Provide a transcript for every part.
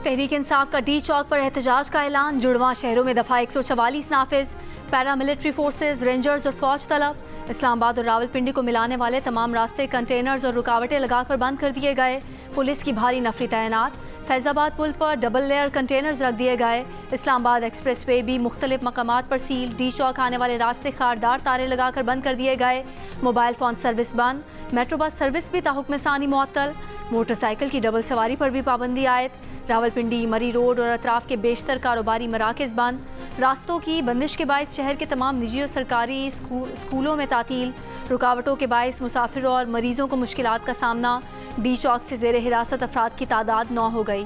तहरीक इंसाफ का डी चौक पर एहतजाज का ऐलान। जुड़वां शहरों में दफ़ा 144 नाफिज। पैरामिलिट्री फोर्सेज, रेंजर्स और फौज तलब। इस्लामाबाद और रावलपिंडी को मिलाने वाले तमाम रास्ते कंटेनर्स और रुकावटें लगाकर बंद कर दिए गए। पुलिस की भारी नफरी तैनात। फैज़ाबाद पुल पर डबल लेयर कंटेनर्स रख दिए गए। इस्लामाबाद एक्सप्रेस वे भी मुख्तलिफ मकामात पर सील। डी चौक आने वाले रास्ते खारदार तारे लगाकर बंद कर दिए गए। मोबाइल फ़ोन सर्विस बंद। मेट्रो बस सर्विस भी ताहुक्म सानी मुअत्तल। मोटरसाइकिल की डबल सवारी पर भी पाबंदी आयद। रावलपिंडी, मरी रोड और अतराफ के बेशतर कारोबारी मराकज़ बंद। रास्तों की बंदिश के बायस शहर के तमाम निजी और सरकारी स्कूलों में तातील। रुकावटों के बायस मुसाफिरों और मरीजों को मुश्किलात का सामना। डी चौक से ज़ेर हिरासत अफराद की तादाद 9 हो गई।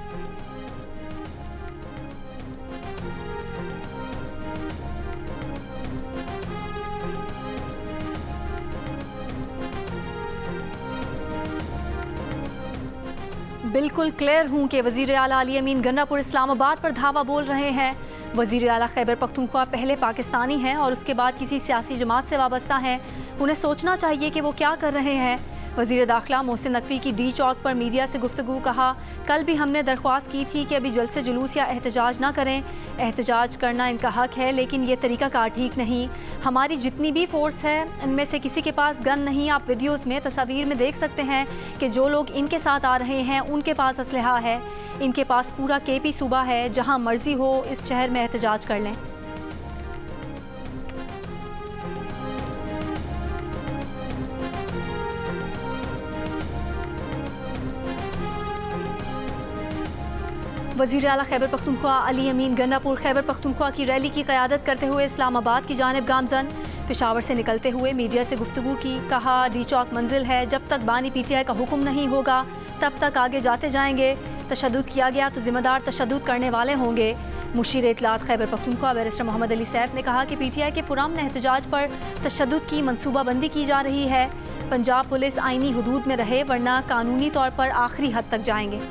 बिल्कुल क्लियर हूँ कि वज़ीर आला अली अमीन गंडापुर इस्लामाबाद पर धावा बोल रहे हैं। वज़ीर आला खैबर पख्तूनख्वा पहले पाकिस्तानी हैं और उसके बाद किसी सियासी जमात से वाबस्ता हैं। उन्हें सोचना चाहिए कि वो क्या कर रहे हैं। वज़ीर दाखिला मोहसिन नकवी की डी चौक पर मीडिया से गुफ्तगू। कहा, कल भी हमने दरख्वास्त की थी कि अभी जलसे जुलूस या एहतजाज ना करें। एहतजाज करना इनका हक है, लेकिन ये तरीक़ाकार ठीक नहीं। हमारी जितनी भी फोर्स है इनमें से किसी के पास गन नहीं। आप वीडियोज़ में, तस्वीर में देख सकते हैं कि जो लोग इनके साथ आ रहे हैं उनके पास असलहा है। इनके पास पूरा केपी सूबा है। जहाँ मर्जी हो इस शहर में एहतजाज कर लें। वज़ीर आला खैबर पख्तूनख्वा अली अमीन गंडापुर खैबर पख्तूनख्वा की रैली की क़यादत करते हुए इस्लामाबाद की जानिब गामजन। पेशावर से निकलते हुए मीडिया से गुफ्तगू की। कहा, डी चौक मंजिल है, जब तक बानी PTI का हुक्म नहीं होगा तब तक आगे जाते जाएंगे। तशद्दुद किया गया तो ज़िम्मेदार तशद्दुद करने वाले होंगे। मुशीर इत्तलात खैबर पख्तूनख्वा बैरिस्टर मोहम्मद अली सैफ ने कहा कि PTI के पुरअमन एहतजाज पर तशद्दुद की मनसूबाबंदी की जा रही है। पंजाब पुलिस आईनी हुदूद में रहे, वरना कानूनी तौर पर आखिरी हद तक जाएंगे।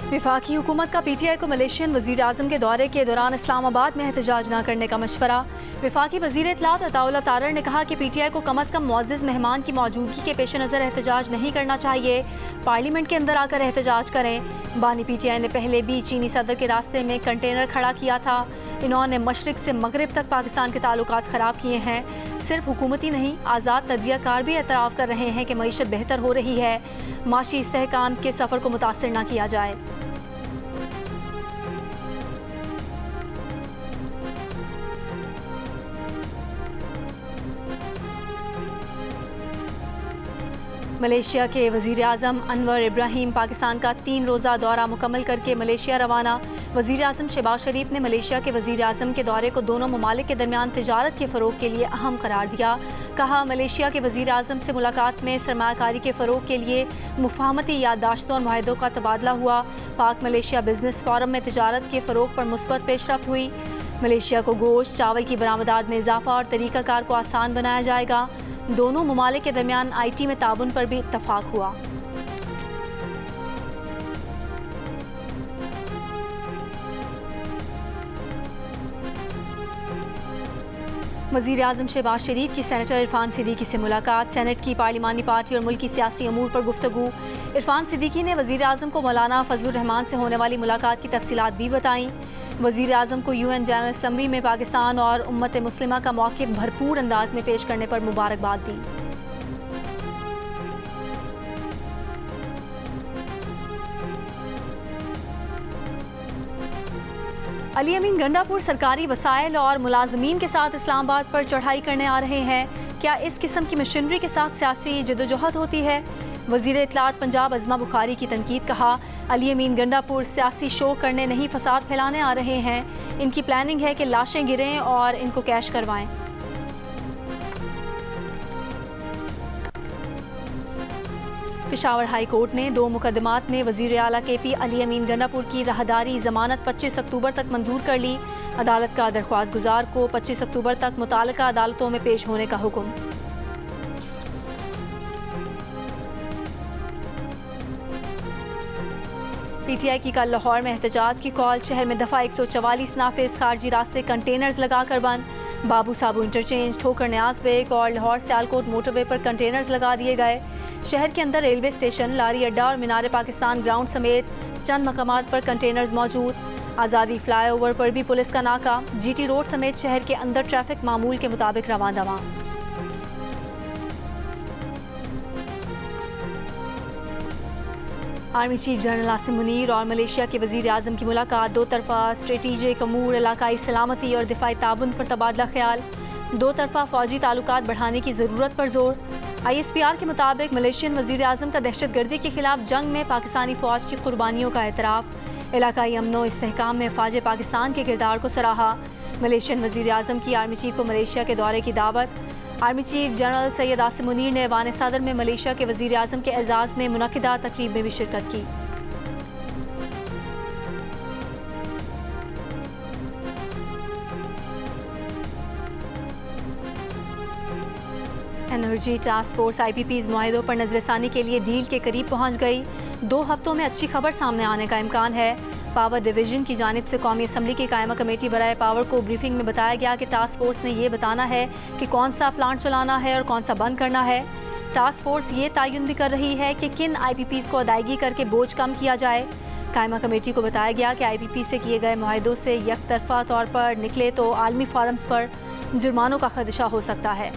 वफाकी हुकूमत का PTI को मलेशियन वज़ीर आज़म के दौरे के दौरान इस्लामाबाद में एहतजाज न करने का मशवरा। वफाकी वज़ीर इत्तलात अताउल्लाह तारर ने कहा कि PTI को कम अज़ कम मुअज़्ज़ज़ मेहमान की मौजूदगी के पेश नज़र एहतजाज नहीं करना चाहिए। पार्लियामेंट के अंदर आकर एहतजाज करें। बानी PTI ने पहले भी चीनी सदर के रास्ते में कंटेनर खड़ा किया था। इन्होंने मशरिक़ से मगरिब तक पाकिस्तान के ताल्लुकात ख़राब किए हैं। सिर्फ हुकूमती नहीं, आज़ाद तज्ज़ियाकार भी एतराफ़ कर रहे हैं कि मईशत बेहतर हो रही है। माशी इस्तेहकाम के सफ़र को मुतासिर न किया जाए। मलेशिया के वज़ीर आज़म अनवर इब्राहीम पाकिस्तान का 3 रोज़ा दौरा मुकम्मल करके मलेशिया रवाना। वज़ीर आज़म शहबाज शरीफ ने मलेशिया के वज़ीर आज़म के दौरे को दोनों ममालिक के दरमियान तिजारत के फ़रोग़ के लिए अहम करार दिया। कहा, मलेशिया के वज़ीर आज़म से मुलाकात में सरमायाकारी के फ़रोग़ के लिए मुफ़ाहमती याददाश्तों और मुआहदों का तबादला हुआ। पाक मलेशिया बिज़नेस फ़ोरम में तिजारत के फ़रोग़ पर मुस्बत पेशरफ़्त हुई। मलेशिया को गोश्त, चावल की बरामदात में इजाफ़ा और तरीक़ाकार को आसान बनाया जाएगा। दोनों ममालिक के दरमियान IT में ताउन पर भी इत्तफ़ाक़ हुआ। वज़ीर आज़म शहबाज शरीफ की सेनेटर इरफान सिद्दीकी से मुलाकात। सेनेट की पार्लिमानी पार्टी और मुल्की सियासी अमूर पर गुफ्तगू। इरफान सिद्दीकी ने वज़ीर आज़म को मौलाना फजलुर रहमान से होने वाली मुलाकात की तफसीलात भी बताईं। वज़ीर आज़म को UN जनरल असम्बली में पाकिस्तान और उम्मत मुस्लिमा का मौक़िफ़ भरपूर अंदाज में पेश करने पर मुबारकबाद दी। अली अमीन गंडापुर सरकारी वसाइल और मुलाजमीन के साथ इस्लामाबाद पर चढ़ाई करने आ रहे हैं। क्या इस किस्म की मशीनरी के साथ सियासी जदोजहद होती है? वज़ीर इत्तलात पंजाब अज़मा बुखारी की तनकीद। कहा, अली अमीन गंडापुर सियासी शो करने नहीं, फसाद फैलाने आ रहे हैं। इनकी प्लानिंग है कि लाशें गिरें और इनको कैश करवाएं। पेशावर हाई कोर्ट ने 2 मुकदमात में वज़ीर आला KP अली अमीन गंडापुर की राहदारी ज़मानत 25 अक्टूबर तक मंजूर कर ली। अदालत का दरख्वास्त गुजार को 25 अक्टूबर तक मुतालिका अदालतों में पेश होने का हुक्म। PTI की कल लाहौर में एहतजाज की कॉल। शहर में दफ़ा 144 नाफिज, खारजी रास्ते कंटेनर्स लगाकर बंद। बाबू साबू इंटरचेंज, ठोकर न्याज बेग और लाहौर सियालकोट मोटरवे पर कंटेनर्स लगा दिए गए। शहर के अंदर रेलवे स्टेशन, लारी अड्डा और मीनार पाकिस्तान ग्राउंड समेत चंद मकामात पर कंटेनर्स मौजूद। आज़ादी फ्लाईओवर पर भी पुलिस का नाका। जीटी रोड समेत शहर के अंदर ट्रैफिक मामूल के मुताबिक रवां दवां। Army chief general Asim Munir और मलेशिया के वज़ीर आज़म की मुलाकात। दो तरफा स्ट्रेटेजिक अमूर, इलाकाई सलामती और दिफाई ताउन पर तबादला ख्याल। दो तरफा फ़ौजी ताल्लुकात बढ़ाने की ज़रूरत पर जोर। ISPR के मुताबिक मलेशियन वज़ीर आज़म का दहशतगर्दी के खिलाफ जंग में पाकिस्तानी फ़ौज की कुर्बानियों का एतराफ़। इलाकाई अमनो इस्तेहकाम में फ़ौज पाकिस्तान के किरदार को सराहा। मलेशियन वज़ीर आज़म की आर्मी चीफ को मलेशिया के दौरे की दावत। Army chief general Syed Asim Munir ने ऐवान सदर में मलेशिया के वज़ीर आज़म के एजाज़ में मुनक़िदा तकरीब में भी शिरकत की। एनर्जी टास्क फोर्स IPPs मुआहिदों पर नज़रसानी के लिए डील के करीब पहुँच गई। 2 हफ्तों में अच्छी खबर सामने आने का इम्कान है। पावर डिवीज़न की जानिब से कौमी असम्बली की कायमा कमेटी बराए पावर को ब्रीफिंग में बताया गया कि टास्क फोर्स ने यह बताना है कि कौन सा प्लांट चलाना है और कौन सा बंद करना है। टास्क फोर्स ये तयन भी कर रही है कि किन IPPs को अदायगी करके बोझ कम किया जाए। कायमा कमेटी को बताया गया कि IPP से किए गए मुआहिदों से एक तरफा तौर पर निकले तो आलमी फोरम्स पर जुर्मानों का खदशा हो सकता है।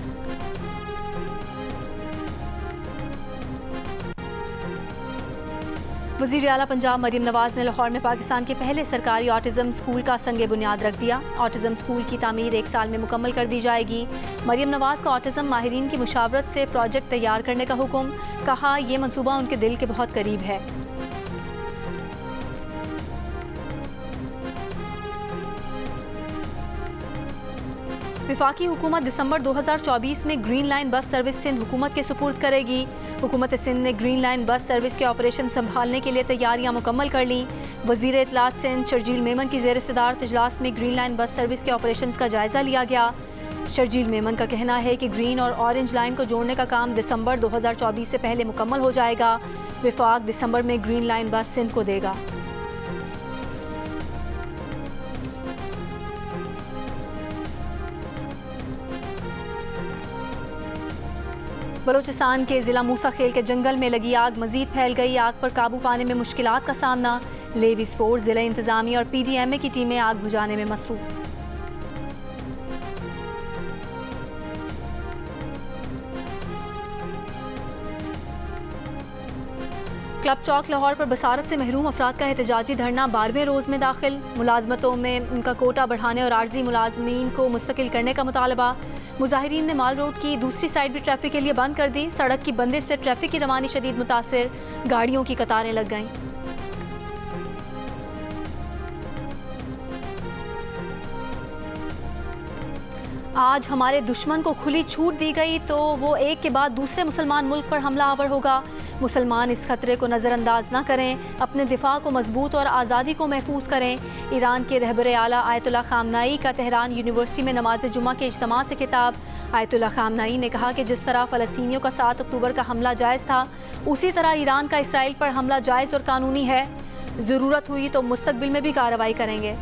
वज़ीर आला पंजाब मरियम नवाज़ ने लाहौर में पाकिस्तान के पहले सरकारी ऑटिज़म स्कूल का संगे बुनियाद रख दिया। ऑटिज़म स्कूल की तामीर 1 साल में मुकम्मल कर दी जाएगी। मरियम नवाज़ का ऑटिज़म माहिरीन की मुशावरत से प्रोजेक्ट तैयार करने का हुक्म। कहा यह मंसूबा उनके दिल के बहुत करीब है। वफाकी हुकूमत दिसंबर 2024 में green line bus service Sindh हुकूमत के सुपुर्द करेगी। हुकूमत सिंध ने ग्रीन लाइन बस सर्विस के ऑपरेशन संभालने के लिए तैयारियां मुकम्मल कर ली। वज़ीर इत्तलात सिंध शर्जील मेमन की ज़ेर सदारत इजलास में ग्रीन लाइन बस सर्विस के ऑपरेशन का जायज़ा लिया गया। शर्जील मेमन का कहना है कि ग्रीन और ऑरेंज लाइन को जोड़ने का काम दिसंबर 2024 से पहले मुकम्मल हो जाएगा। वफाक दिसंबर में ग्रीन लाइन बस सिंध को देगा। बलोचिस्तान के ज़िला मूसा खेल के जंगल में लगी आग मज़ीद फैल गई। आग पर काबू पाने में मुश्किलात का सामना। लेविस फोर्स, ज़िला इंतज़ामिया और PDMA की टीमें आग बुझाने में मसरूफ़। क्लब चौक लाहौर पर बसारत से महरूम अफराद का एहतजाजी धरना 12वें रोज़ में दाखिल। मुलाजमतों में उनका कोटा बढ़ाने और आर्जी मुलाजमीन को मुस्तकिल करने का मुतालबा। मुजाहिरीन ने माल रोड की दूसरी साइड भी ट्रैफिक के लिए बंद कर दी। सड़क की बंदिश से ट्रैफिक की रवानी शदीद मुतासिर, गाड़ियों की कतारें लग गईं। आज हमारे दुश्मन को खुली छूट दी गई तो वो एक के बाद दूसरे मुसलमान मुल्क पर हमला आवर होगा। मुसलमान इस खतरे को नज़रअंदाज न करें, अपने दिफा को मजबूत और आज़ादी को महफूज करें। ईरान के रहबर आला आयतुल्लाह खामनाई का तेहरान यूनिवर्सिटी में नमाज जुमा के इज्तिमा से खिताब। आयतुल्लाह खामनाई ने कहा कि जिस तरह फ़लस्तीनियों का 7 अक्टूबर का हमला जायज़ था, उसी तरह ईरान का इसराइल पर हमला जायज़ और कानूनी है। ज़रूरत हुई तो मुस्तकबिल में भी कार्रवाई करेंगे।